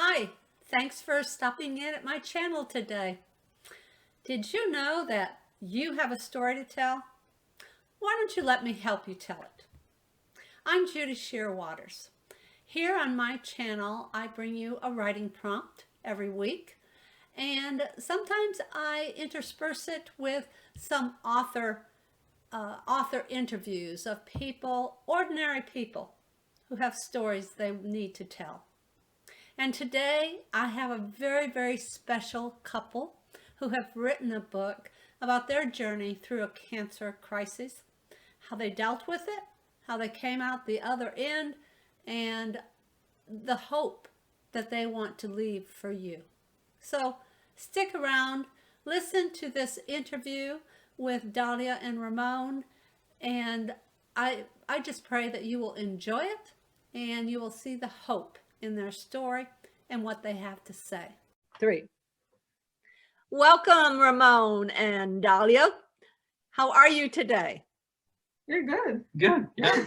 Hi, thanks for stopping in at my channel today. Did you know that you have a story to tell? Why don't you let me help you tell it? I'm Judy Shearwaters. Here on my channel, I bring you a writing prompt every week, and sometimes I intersperse it with some author interviews of people, ordinary people, who have stories they need to tell. And today I have a very, very special couple who have written a book about their journey through a cancer crisis, how they dealt with it, how they came out the other end, and the hope that they want to leave for you. So stick around, listen to this interview with Dalia and Remon, and I just pray that you will enjoy it and you will see the hope in their story and what they have to say. 3. Welcome, Remon and Dalia. How are you today? You're good. Good. Yeah.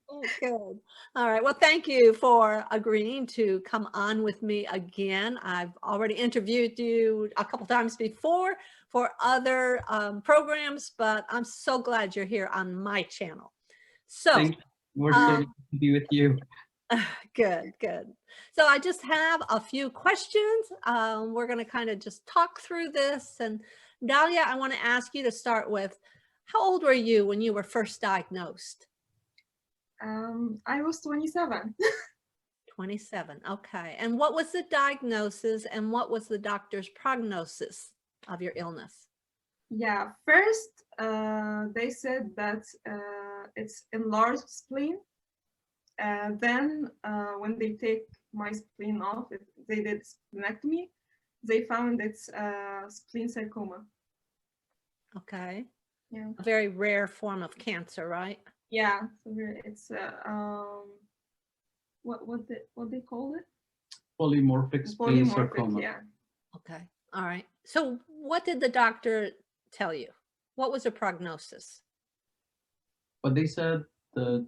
Oh, good. All right. Well, thank you for agreeing to come on with me again. I've already interviewed you a couple times before for other programs, but I'm so glad you're here on my channel. So, Thank you. We're so glad to be with you. Good. So I just have a few questions. We're going to kind of just talk through this. And Dalia, I want to ask you to start with, how old were you when you were first diagnosed? I was 27. 27. Okay. And what was the diagnosis and what was the doctor's prognosis of your illness? Yeah, first they said that it's enlarged spleen. Then when they take my spleen off, they did splenectomy, they found it's spleen sarcoma. Okay. Yeah. A very rare form of cancer, right? Yeah, so it's what they call it? Polymorphic spleen Polymorphic, sarcoma. yeah. Okay. All right. So what did the doctor tell you? What was the prognosis? But they said that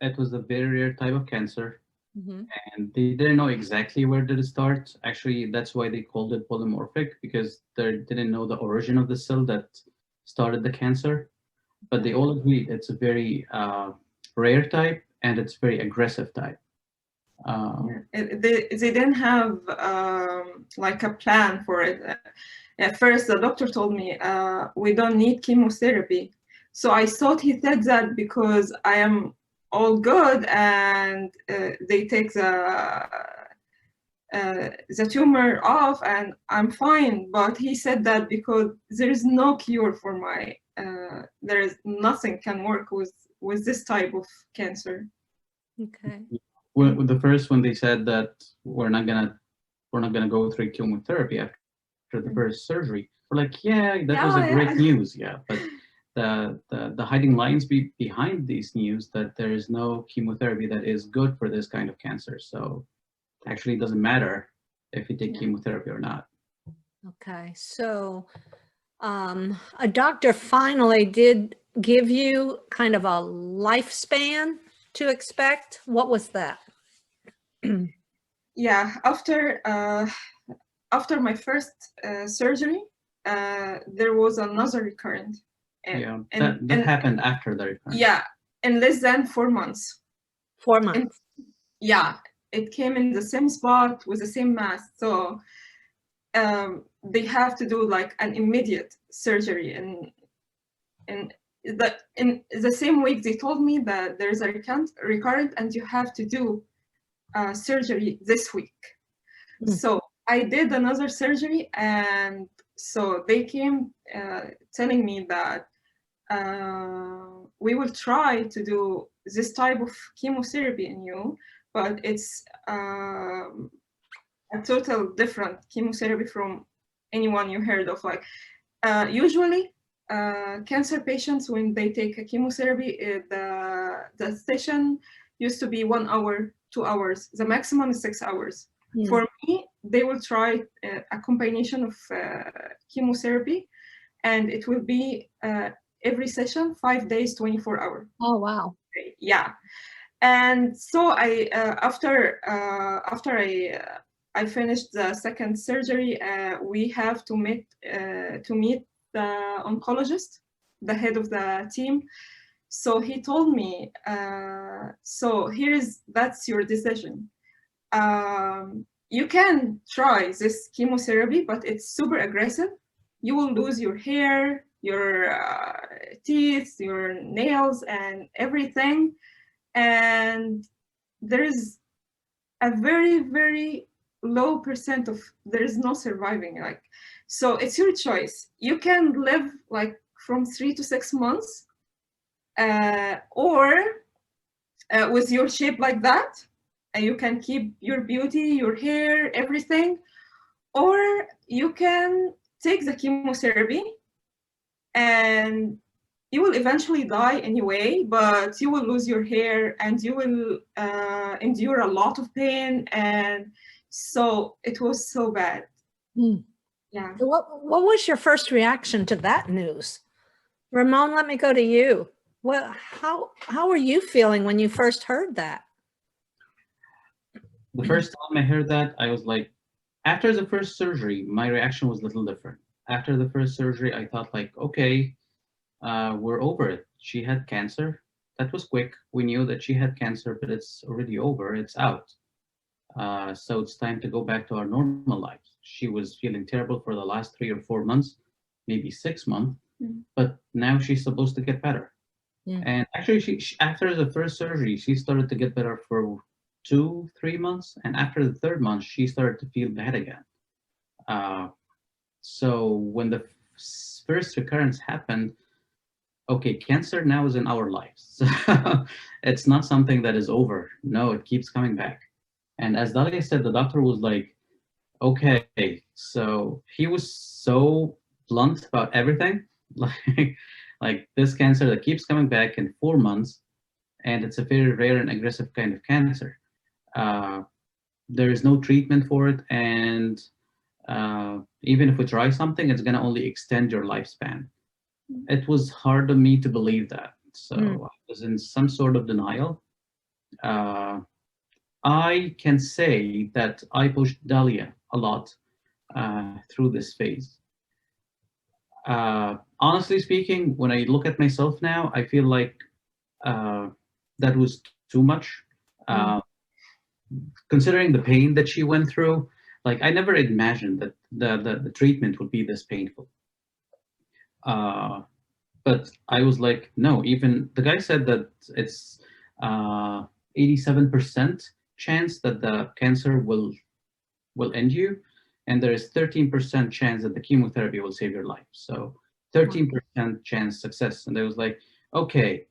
it was a very rare type of cancer, Mm-hmm. and they didn't know exactly where did it start. Actually, that's why they called it polymorphic, because they didn't know the origin of the cell that started the cancer. But they all agreed it's a very rare type and it's very aggressive type. They didn't have like a plan for it. At first, the doctor told me we don't need chemotherapy. So I thought he said that because I am all good and they take the tumor off and I'm fine. But he said that because there is no cure for my there is nothing can work with this type of cancer. Okay. When they said that we're not gonna go through chemotherapy after the first surgery, we're like, yeah, that was a great news, yeah. But the hiding lines behind these news that there is no chemotherapy that is good for this kind of cancer. So it actually doesn't matter if you take chemotherapy or not. Okay. So a doctor finally did give you kind of a lifespan to expect. What was that? Yeah, after my first surgery, there was another recurrent. And that happened after the recurrence. Yeah, in less than 4 months. 4 months. Yeah, it came in the same spot with the same mass. So they have to do like an immediate surgery, and in the same week they told me that there's a recurrent and you have to do surgery this week. So I did another surgery, and so they came telling me that we will try to do this type of chemotherapy in you, but it's a total different chemotherapy from anyone you heard of. Like usually cancer patients, when they take a chemotherapy, the session used to be 1 hour, 2 hours. The maximum is 6 hours. For me, they will try a combination of chemotherapy, and it will be every session 5 days, 24 hours. Oh, wow. Yeah. And so I after I I finished the second surgery, we have to meet the oncologist, the head of the team. So he told me, so that's your decision. You can try this chemotherapy, but it's super aggressive. You will lose your hair, your teeth, your nails, and everything. And there is a very, very low percent of there is no surviving. Like, so it's your choice. You can live like from 3 to 6 months, or with your shape like that, and you can keep your beauty, your hair, everything, or you can take the chemotherapy and you will eventually die anyway, but you will lose your hair and you will endure a lot of pain. And so it was so bad. Yeah. What was your first reaction to that news? Remon, let me go to you. How were you feeling when you first heard that? The first time I heard that, I was like, after the first surgery, my reaction was a little different. After the first surgery, I thought like, okay, we're over it. She had cancer. That was quick. We knew that she had cancer, but it's already over. It's out. So it's time to go back to our normal lives. She was feeling terrible for the last 3 or 4 months, maybe 6 months, but now she's supposed to get better. And actually, she after the first surgery, she started to get better for 2, 3 months, and after the third month, she started to feel bad again. So when the first recurrence happened, okay, cancer now is in our lives. So it's not something that is over. No, it keeps coming back. And as Dalia said, the doctor was like, okay, so he was so blunt about everything. Like this cancer that keeps coming back in 4 months, and it's a very rare and aggressive kind of cancer. There is no treatment for it, and even if we try something, it's going to only extend your lifespan. It was hard on me to believe that. So I was in some sort of denial. I can say that I pushed Dalia a lot through this phase. Honestly speaking, when I look at myself now, I feel like that was too much. Considering the pain that she went through, like I never imagined that the treatment would be this painful. But I was like, no, even the guy said that it's 87% chance that the cancer will end you, and there is 13% chance that the chemotherapy will save your life. So 13% chance success. And I was like, okay,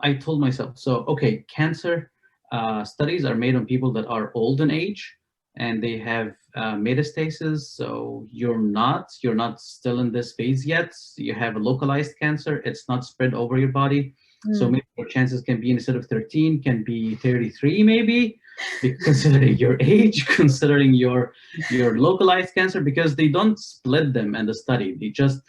I told myself, so okay, cancer studies are made on people that are old in age and they have metastasis. So you're not still in this phase yet. You have a localized cancer. It's not spread over your body. So maybe your chances can be, instead of 13, can be 33 maybe, considering your age, considering your localized cancer, because they don't split them in the study. They just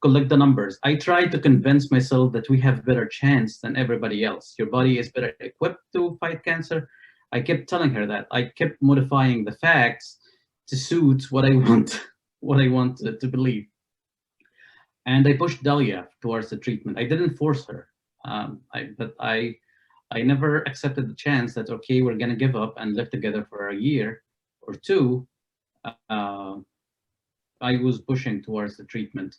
collect the numbers. I tried to convince myself that we have better chance than everybody else. Your body is better equipped to fight cancer. I kept telling her that. I kept modifying the facts to suit what I want to believe. And I pushed Dalia towards the treatment. I didn't force her. But I never accepted the chance that, okay, we're going to give up and live together for a year or two. I was pushing towards the treatment,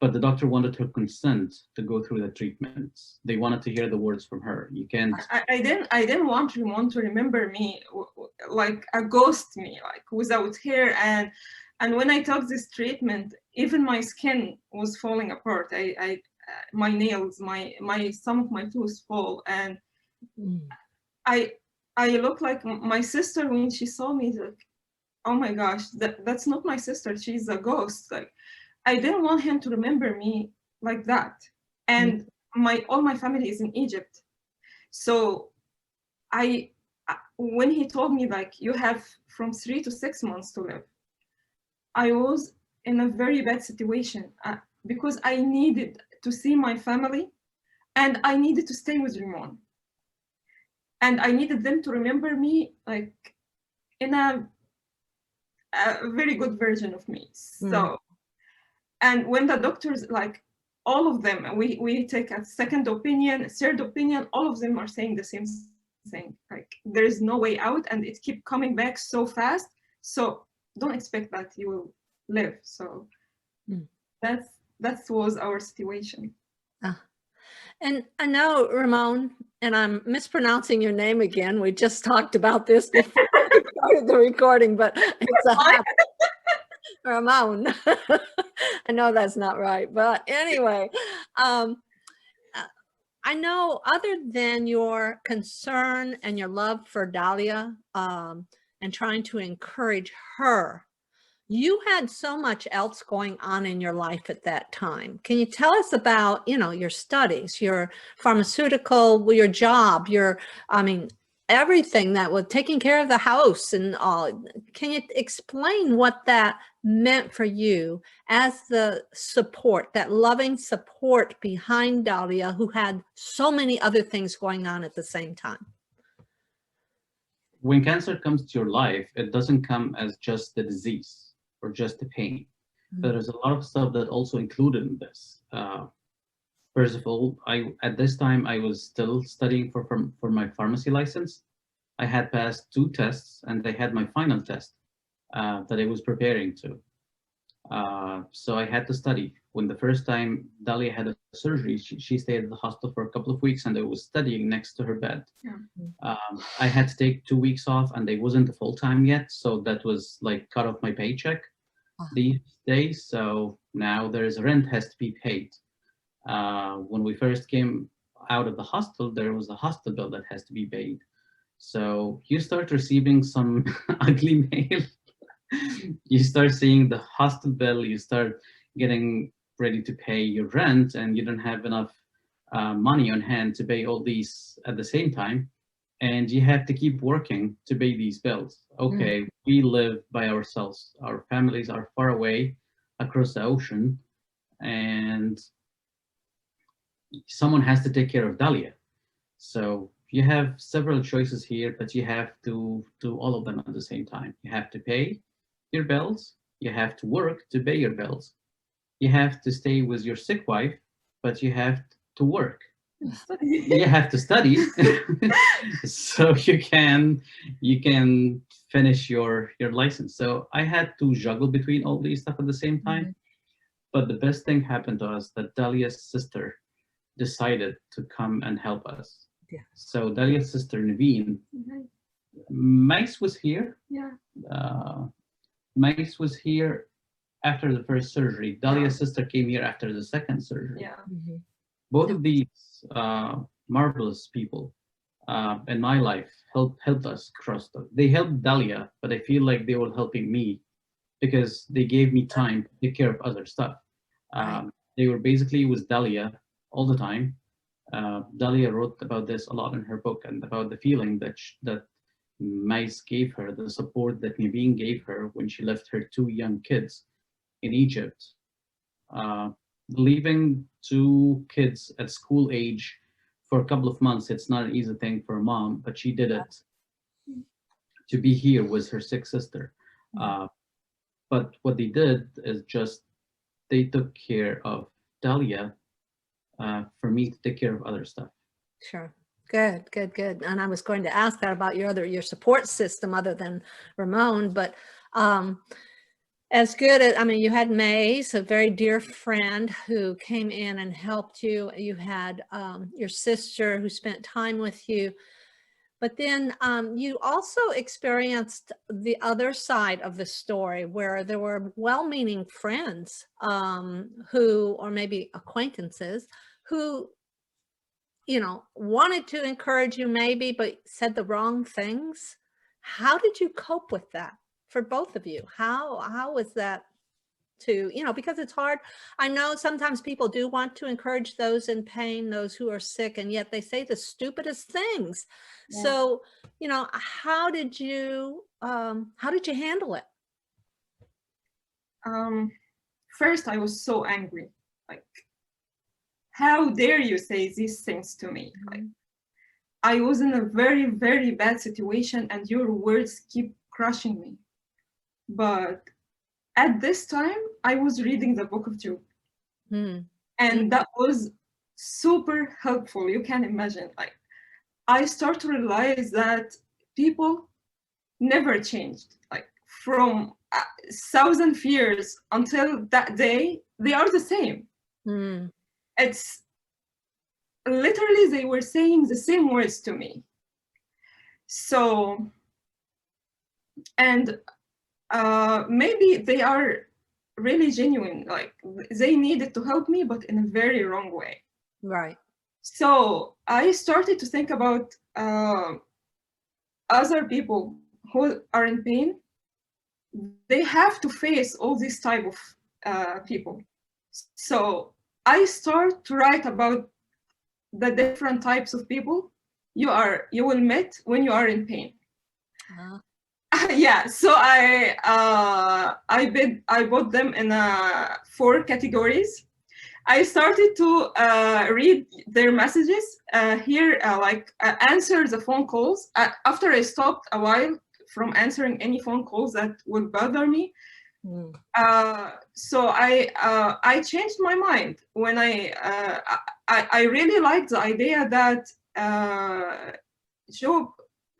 but the doctor wanted her consent to go through the treatment. They wanted to hear the words from her. You can't. I didn't want Remon to remember me like a ghost me, like without hair. And when I took this treatment, even my skin was falling apart. My nails, some of my tooth fall, and I look like my sister when she saw me. Like, oh my gosh, that's not my sister. She's a ghost. Like, I didn't want him to remember me like that. And all my family is in Egypt, so when he told me like you have from 3 to 6 months to live, I was in a very bad situation because I needed to see my family, and I needed to stay with Remon, and I needed them to remember me like in a a very good version of me. So, and when the doctors, like all of them, we take a second opinion, third opinion, all of them are saying the same thing. Like there is no way out, and it keep coming back so fast. So don't expect that you will live. So that was our situation. And I know, Remon, and I'm mispronouncing your name again. We just talked about this before we started the recording, but it's a habit. Remon. I know that's not right, but anyway, I know other than your concern and your love for Dalia and trying to encourage her, you had so much else going on in your life at that time. Can you tell us about, your studies, your pharmaceutical, your job, everything that was taking care of the house and all? Can you explain what that meant for you as the support, that loving support behind Dalia, who had so many other things going on at the same time? When cancer comes to your life, it doesn't come as just the disease or just the pain. But there's a lot of stuff that also included in this. First of all, at this time I was still studying for my pharmacy license. I had passed 2 tests, and I had my final test that I was preparing to. So I had to study. When the first time Dalia had a surgery, she stayed at the hospital for a couple of weeks, and I was studying next to her bed. I had to take 2 weeks off, and I wasn't a full-time yet, so that was like cut off my paycheck these days. So now there's rent has to be paid. When we first came out of the hospital, there was a hospital bill that has to be paid. So you start receiving some ugly mail. You start seeing the hospital bill, you start getting ready to pay your rent, and you don't have enough money on hand to pay all these at the same time. And you have to keep working to pay these bills. Okay, we live by ourselves. Our families are far away across the ocean, and someone has to take care of Dalia. So you have several choices here, but you have to do all of them at the same time. You have to pay your bills, you have to work to pay your bills, you have to stay with your sick wife, but you have to work. You have to study so you can finish your license. So I had to juggle between all these stuff at the same time. But the best thing happened to us that Dalia's sister decided to come and help us. So Dalia's sister Naveen, Max was here. Max was here after the first surgery. Dalia's sister came here after the second surgery. Both of these marvelous people in my life helped us cross them. They helped Dalia, but I feel like they were helping me because they gave me time to take care of other stuff. They were basically with Dalia all the time. Dalia wrote about this a lot in her book, and about the feeling that Mais gave her, the support that Naveen gave her when she left her 2 young kids in Egypt. Leaving 2 kids at school age for a couple of months, it's not an easy thing for a mom, but she did it to be here with her sick sister. But what they did is just they took care of Dalia for me to take care of other stuff. Sure. Good. And I was going to ask that about your support system other than Remon, but as good as, you had Maze, a very dear friend who came in and helped you. You had your sister who spent time with you. But then you also experienced the other side of the story where there were well-meaning friends who, or maybe acquaintances, who, wanted to encourage you maybe, but said the wrong things. How did you cope with that for both of you? How was that to, because it's hard. I know sometimes people do want to encourage those in pain, those who are sick, and yet they say the stupidest things. So, how did you handle it? First, I was so angry. Like, how dare you say these things to me? Like, I was in a very, very bad situation, and your words keep crushing me. But at this time, I was reading the book of Job. Mm. And that was super helpful. You can imagine. Like, I start to realize that people never changed. Like, from 1,000 years until that day, they are the same. Mm. It's literally they were saying the same words to me. So, and maybe they are really genuine. Like, they needed to help me, but in a very wrong way. Right. So I started to think about other people who are in pain. They have to face all these type of people. So I start to write about the different types of people you will meet when you are in pain. Yeah, so I put them in 4 categories. I started to read their messages here, answer the phone calls. After I stopped a while from answering any phone calls that would bother me, so I changed my mind when I really liked the idea that Job,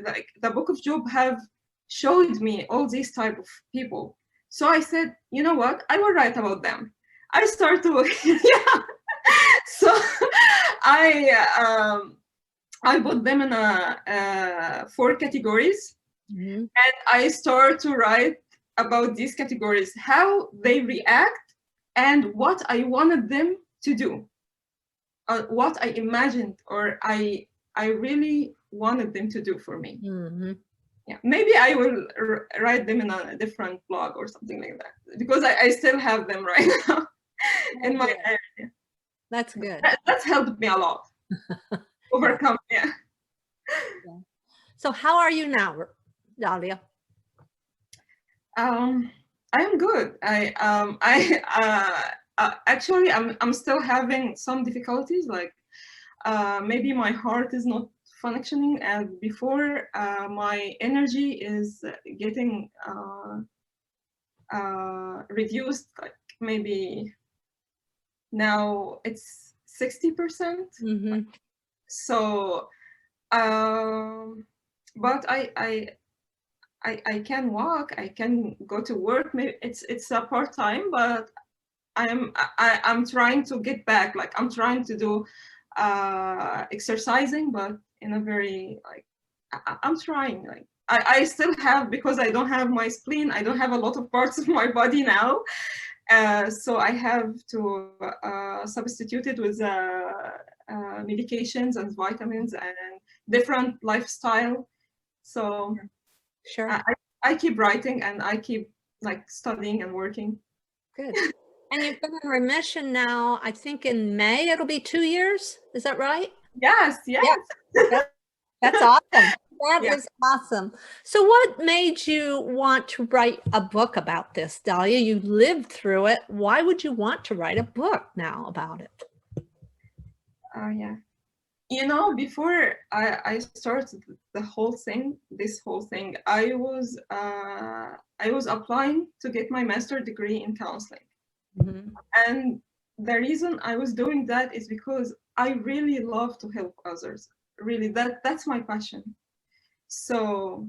like the book of Job, have showed me all these type of people. So I said, you know what? I will write about them. I start to yeah. So I put them in 4 categories, and I start to write about these categories, how they react, and what I wanted them to do, what I imagined or I really wanted them to do for me. Mm-hmm. Yeah, maybe I will write them in a different blog or something like that, because I still have them right now in my area. That's good. That's helped me a lot. Overcome, yeah. So how are you now, Dalia? I am good. Actually I'm still having some difficulties. Like maybe my heart is not functioning as before. My energy is getting reduced. Like maybe now it's 60%. Mm-hmm. So, but I can walk. I can go to work. Maybe it's a part time, but I'm trying to get back. Like I'm trying to do exercising, but in a very like I'm trying. Like I still have, because I don't have my spleen. I don't have a lot of parts of my body now. So I have to substitute it with medications and vitamins and different lifestyle. So Sure. I keep writing and I keep like studying and working. Good. And you've been in remission now, I think in May, it'll be 2 years. Is that right? Yes. That's awesome. That is awesome. So what made you want to write a book about this, Dalia? You lived through it. Why would you want to write a book now about it? Yeah. You know, before I started this whole thing, I was applying to get my master's degree in counseling. Mm-hmm. And the reason I was doing that is because I really love to help others. Really, that's my passion. So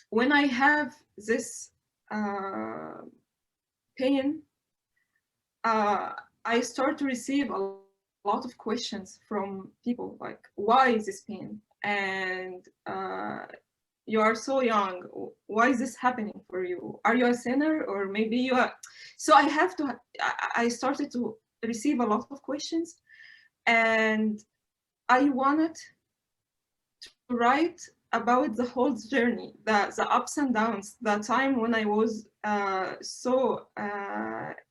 when I have this pain, I start to receive a lot of questions from people like, why is this pain? And you are so young. Why is this happening for you? Are you a sinner, or maybe you are? So I started to receive a lot of questions, and I wanted to write about the whole journey, the ups and downs, the time when I was so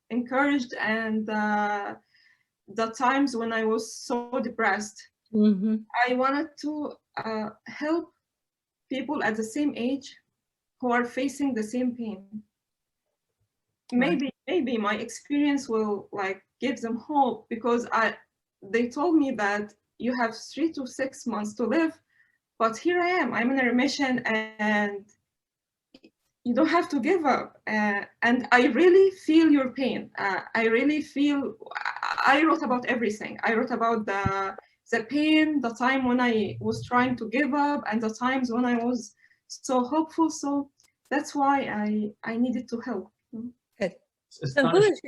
encouraged, and the times when I was so depressed. Mm-hmm. I wanted to help people at the same age who are facing the same pain. Maybe my experience will like give them hope, because they told me that you have 3 to 6 months to live, but here I am. I'm in a remission, and you don't have to give up. And I really feel your pain. I really feel, I wrote about everything. I wrote about the pain, the time when I was trying to give up, and the times when I was so hopeful. So that's why I needed to help. Good. It's So who is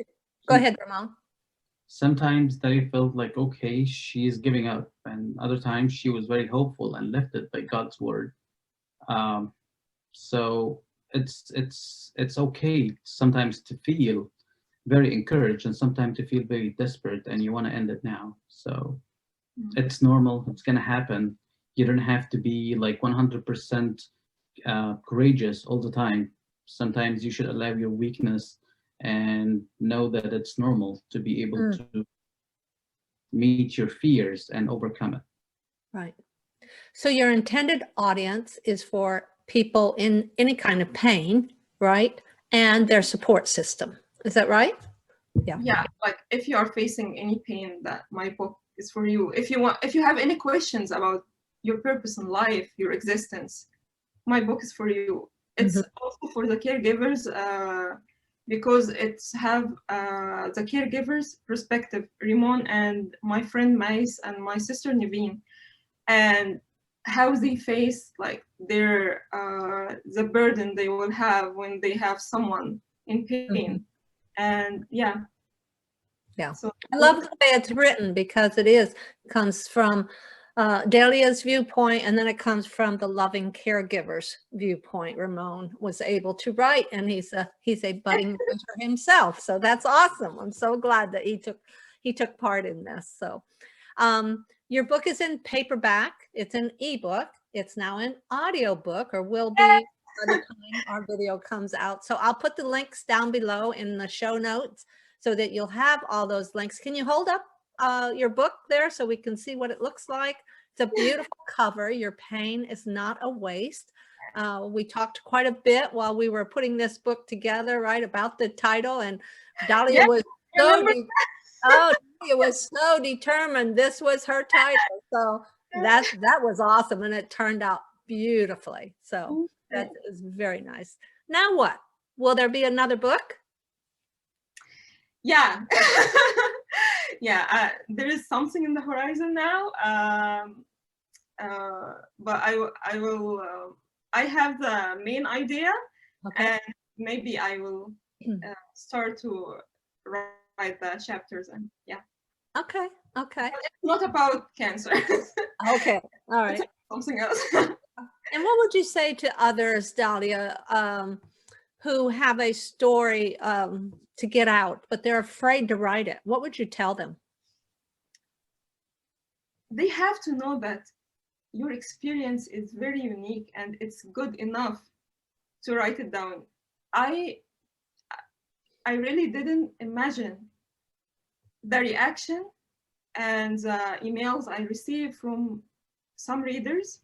go ahead, Ramon. Sometimes they felt like, okay, she is giving up, and other times she was very hopeful and lifted by God's word. Um, so it's okay sometimes to feel very encouraged and sometimes to feel very desperate and you want to end it now. So it's normal. It's gonna happen. You don't have to be like 100% courageous all the time. Sometimes you should allow your weakness and know that it's normal to be able to meet your fears and overcome it. Right. So your intended audience is for people in any kind of pain, right? And their support system. Is that right? Yeah, like if you are facing any pain, that my book is for you. If you have any questions about your purpose in life, your existence, my book is for you. It's also for the caregivers, because it's have the caregivers perspective, Remon and my friend Mais and my sister Naveen, and how they face like their the burden they will have when they have someone in pain. And yeah. So I love the way it's written because it comes from Dalia's viewpoint, and then it comes from the loving caregiver's viewpoint. Ramon was able to write, and he's a budding writer himself. So that's awesome. I'm so glad that he took part in this. So your book is in paperback. It's an ebook. It's now an audiobook, or will be by the time our video comes out. So I'll put the links down below in the show notes so that you'll have all those links. Can you hold up your book there so we can see what it looks like? It's a beautiful cover. Your pain is not a waste. We talked quite a bit while we were putting this book together, right, about the title, and Dalia was Dalia was so determined this was her title. So that was awesome, and it turned out beautifully. So that is very nice. Now what? Will there be another book? Yeah. Yeah, there is something in the horizon now, but I will I have the main idea, and maybe I will start to write the chapters, and yeah. Okay. But it's not about cancer. Okay, all right. It's something else. And what would you say to others, Dalia, who have a story to get out, but they're afraid to write it? What would you tell them? They have to know that your experience is very unique and it's good enough to write it down. I really didn't imagine the reaction and the emails I received from some readers,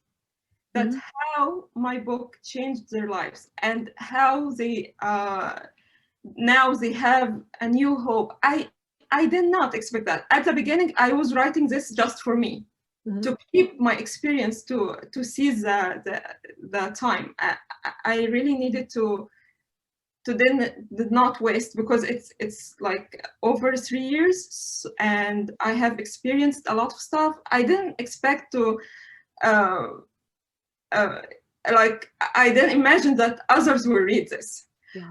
that how my book changed their lives and how they now they have a new hope. I did not expect that. At the beginning, I was writing this just for me, to keep my experience, to seize the time. I really needed to did not waste, because it's like over 3 years, and I have experienced a lot of stuff. I didn't expect to like, I didn't imagine that others will read this.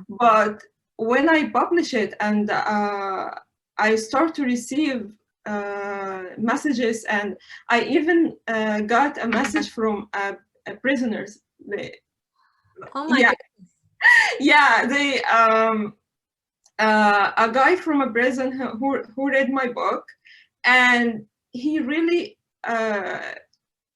But when I publish it and I start to receive messages, and I even got a message from prisoners. Oh my goodness. Yeah, they a guy from a prison who read my book, and he really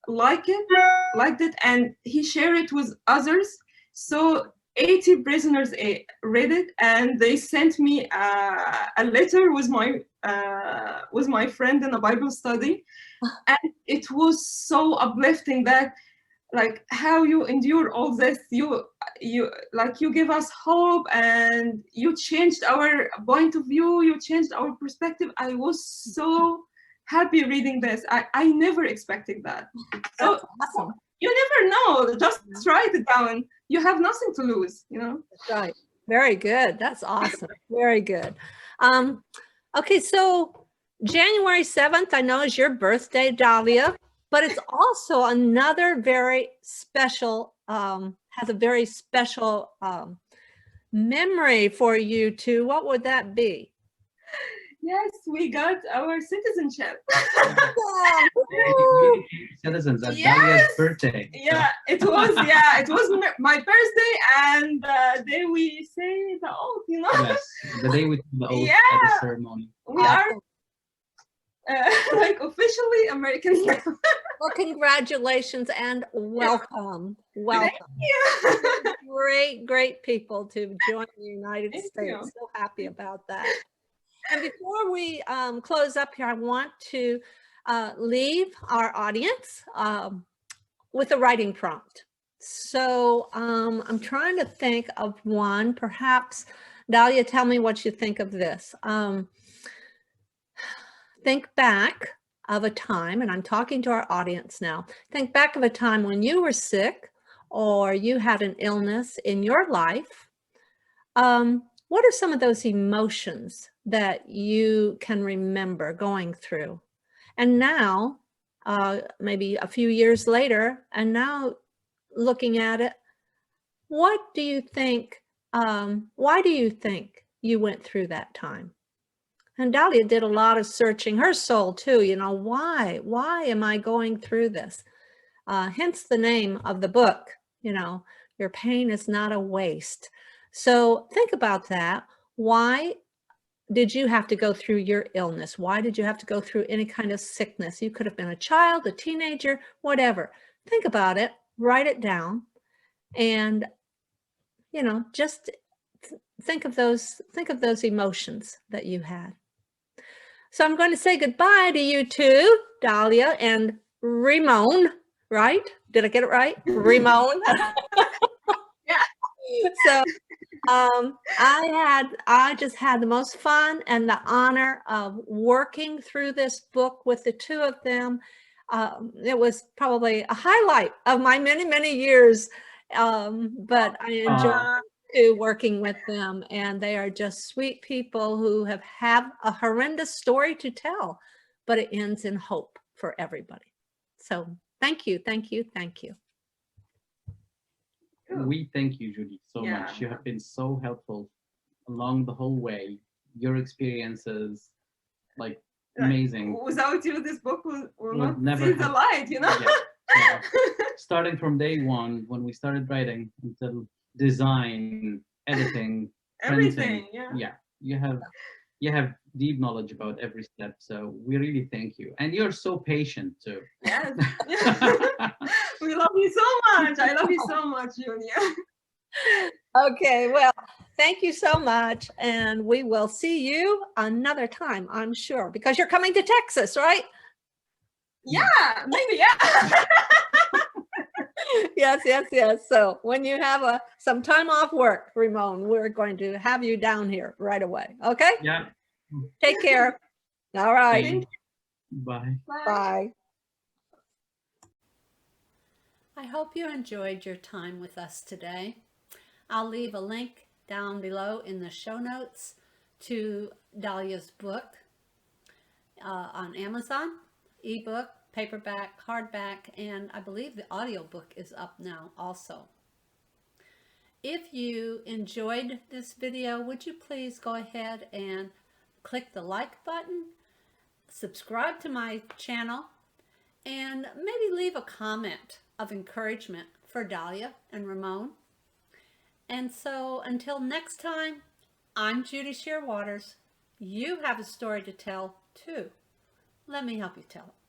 liked it, and he shared it with others. So 80 prisoners read it, and they sent me a letter with my friend in a Bible study, and it was so uplifting that, like, how you endure all this, you give us hope, and you changed our point of view, you changed our perspective. I was so happy reading this. I never expected that. So awesome. you never know. Just write it down. You have nothing to lose, you know? That's right. Very good. That's awesome. Very good. Okay, so January 7th, I know is your birthday, Dalia, but it's also another very special, has a very special memory for you too. What would that be? Yes, we got our citizenship. Citizens at Yes! Dalia's birthday. Yeah, it was my birthday, and the day we say the oath, you know. Yes, the day we took the oath Yeah. at the ceremony. We are like officially Americans now. Well, congratulations and welcome. Welcome. Thank you. Great people to join the United Thank States. you. So happy about that. And before we close up here, I want to leave our audience with a writing prompt. So I'm trying to think of one. Perhaps, Dalia, tell me what you think of this. Think back of a time, and I'm talking to our audience now, think back of a time when you were sick or you had an illness in your life. What are some of those emotions that you can remember going through? And now, maybe a few years later, and now looking at it, what do you think, why do you think you went through that time? And Dalia did a lot of searching her soul too, you know, why am I going through this? Hence the name of the book, you know, Your Pain is Not a Waste. So think about that. Why did you have to go through your illness? Why did you have to go through any kind of sickness? You could have been a child, a teenager, whatever. Think about it, write it down, and, you know, just think of those emotions that you had. So I'm going to say goodbye to you two, Dalia and Remon, right? Did I get it right? Remon. Yeah. So I just had the most fun and the honor of working through this book with the two of them. It was probably a highlight of my many years, but I enjoyed working with them, and they are just sweet people who have a horrendous story to tell, but it ends in hope for everybody. So thank you. We thank you, Judy, so much. You have been so helpful along the whole way. Your experiences, like, amazing. Without you, this book will not never see the light, you know? Yeah. Starting from day one, when we started writing, until design, editing, everything. Printing, you have deep knowledge about every step. So we really thank you, and you're so patient too. Yes. We love you so much. I love you so much, Julia. Okay, well, thank you so much, and we will see you another time, I'm sure, because you're coming to Texas, right? Yeah, maybe, yeah. Yes. So when you have some time off work, Remon, we're going to have you down here right away. Okay? Yeah. Take care. All right. Bye. Bye. I hope you enjoyed your time with us today. I'll leave a link down below in the show notes to Dalia's book on Amazon, ebook, paperback, hardback, and I believe the audiobook is up now also. If you enjoyed this video, would you please go ahead and click the like button, subscribe to my channel, and maybe leave a comment of encouragement for Dalia and Remon. And so until next time, I'm Judy Shearwaters. You have a story to tell too. Let me help you tell it.